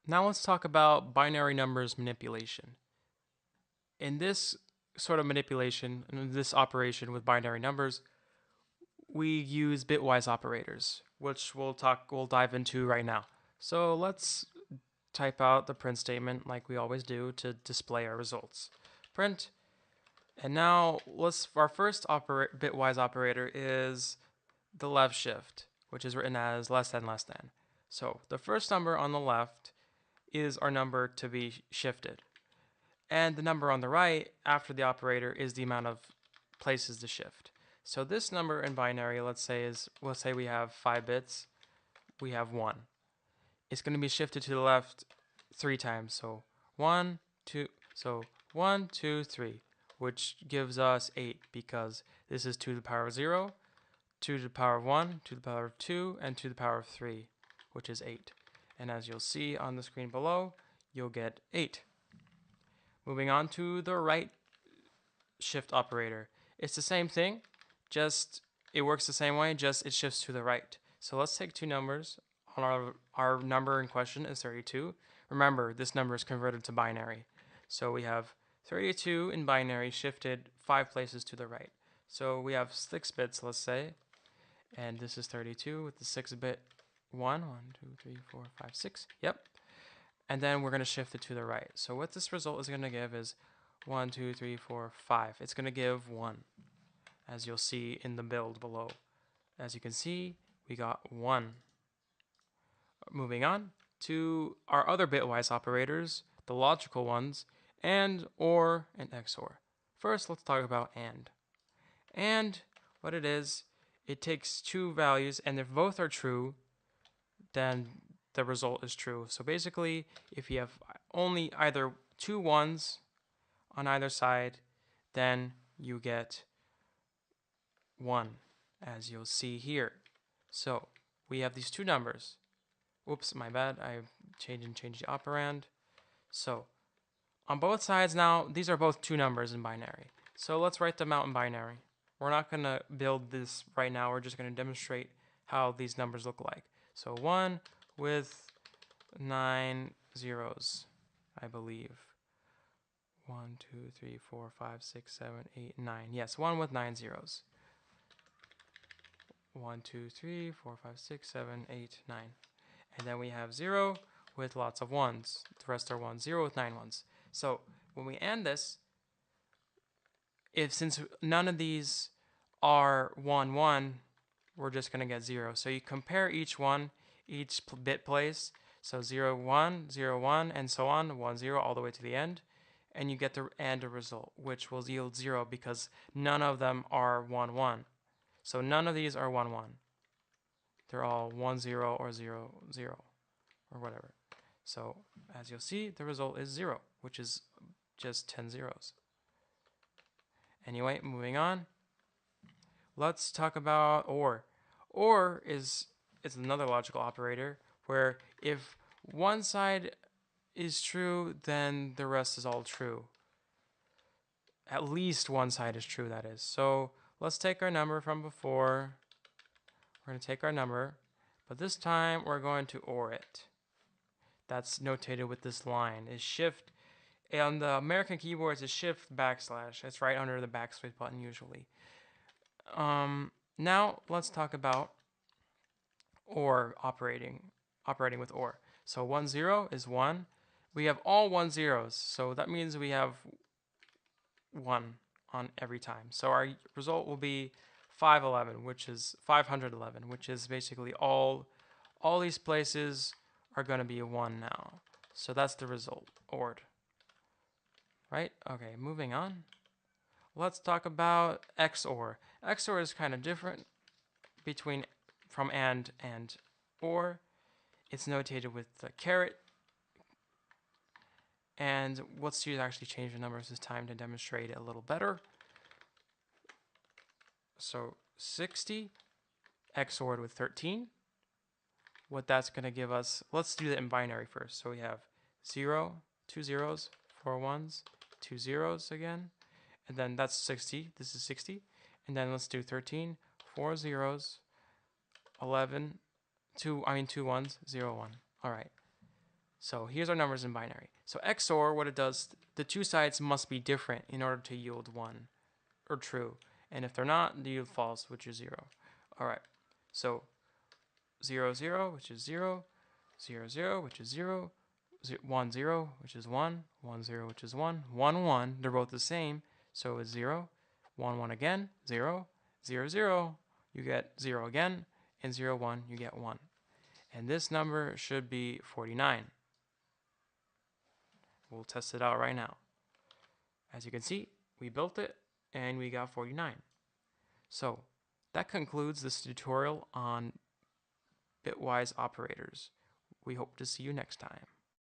Now let's talk about binary numbers manipulation. In this sort of manipulation, in this operation with binary numbers, we use bitwise operators, which we'll dive into right now. So let's type out the print statement like we always do to display our results. Print, and now our first bitwise operator is the left shift, which is written as less than less than. So the first number on the left is our number to be shifted. And the number on the right after the operator is the amount of places to shift. So this number in binary, let's say we have 5 bits, we have 1. It's going to be shifted to the left 3 times. So 1, 2, so 1, 2, 3, which gives us 8 because this is 2 to the power of 0, 2 to the power of 1, 2 to the power of 2, and 2 to the power of 3, which is 8. And as you'll see on the screen below, you'll get 8. Moving on to the right shift operator. It's the same thing, just it works the same way, just it shifts to the right. So let's take two numbers. Our number in question is 32. Remember, this number is converted to binary. So we have 32 in binary shifted 5 places to the right. So we have 6 bits, let's say, and this is 32 with the 6-bit 1, 2, 3, 4, 5, 6. Yep. And then we're going to shift it to the right. So what this result is going to give is 1, 2, 3, 4, 5. It's going to give 1, as you'll see in the build below. As you can see, we got 1. Moving on to our other bitwise operators, the logical ones, AND, OR, and XOR. First, let's talk about AND. AND, what it is, it takes two values, and if both are true, then the result is true. So basically, if you have only either two ones on either side, then you get 1, as you'll see here. So we have these two numbers. Oops, my bad. I changed the operand. So on both sides now, these are both two numbers in binary. So let's write them out in binary. We're not going to build this right now. We're just going to demonstrate how these numbers look like. So 1 with 9 zeros, I believe. 1, 2, 3, 4, 5, 6, 7, 8, 9. Yes, 1 with 9 zeros. 1, 2, 3, 4, 5, 6, 7, 8, 9. And then we have 0 with lots of 1s. The rest are 1s. 0 with 9 ones. So when we AND this, since none of these are 1, 1, we're just going to get 0. So you compare each one, each bit place. So 0, 1, 0, 1, and so on, 1, 0, all the way to the end. And you get the AND result, which will yield 0 because none of them are 1, 1. So none of these are 1, 1. They're all 1, 0, or 0, 0, or whatever. So as you'll see, the result is 0, which is just 10 zeros. Anyway, moving on. Let's talk about OR. OR is another logical operator where if one side is true, then the rest is all true. At least one side is true, that is. So let's take our number from before. We're going to take our number, but this time we're going to OR it. That's notated with this line. Is shift. On the American keyboards, it's shift backslash. It's right under the backspace button usually. Now let's talk about OR operating with OR. So 1, 0 is 1. We have all 1 zeros, so that means we have 1 on every time. So our result will be 511, which is 511, which is basically all these places are going to be 1 now. So that's the result, ORed. Right? Okay, moving on. Let's talk about XOR. XOR is kind of different from AND and OR. It's notated with the caret. And let's actually change the numbers this time to demonstrate it a little better. So 60 XORed with 13. What that's going to give us, let's do that in binary first. So we have 0, 2 zeros, 4 ones, 2 zeros again. And then that's 60. This is 60. And then let's do 13, 4 zeros, 11, 2 ones, 0, 1. All right. So here's our numbers in binary. So XOR, what it does, the two sides must be different in order to yield 1 or true. And if they're not, they yield false, which is 0. All right, so 0, 0, which is 0, 0, 0, which is 0, 1, 0, which is 1, 1, 0, which is 1, 1, 1, they're both the same, so it's 0, 1, 1 again, 0, 0, 0, you get 0 again, and 0, 1, you get 1. And this number should be 49. We'll test it out right now. As you can see, we built it, and we got 49. So that concludes this tutorial on bitwise operators. We hope to see you next time.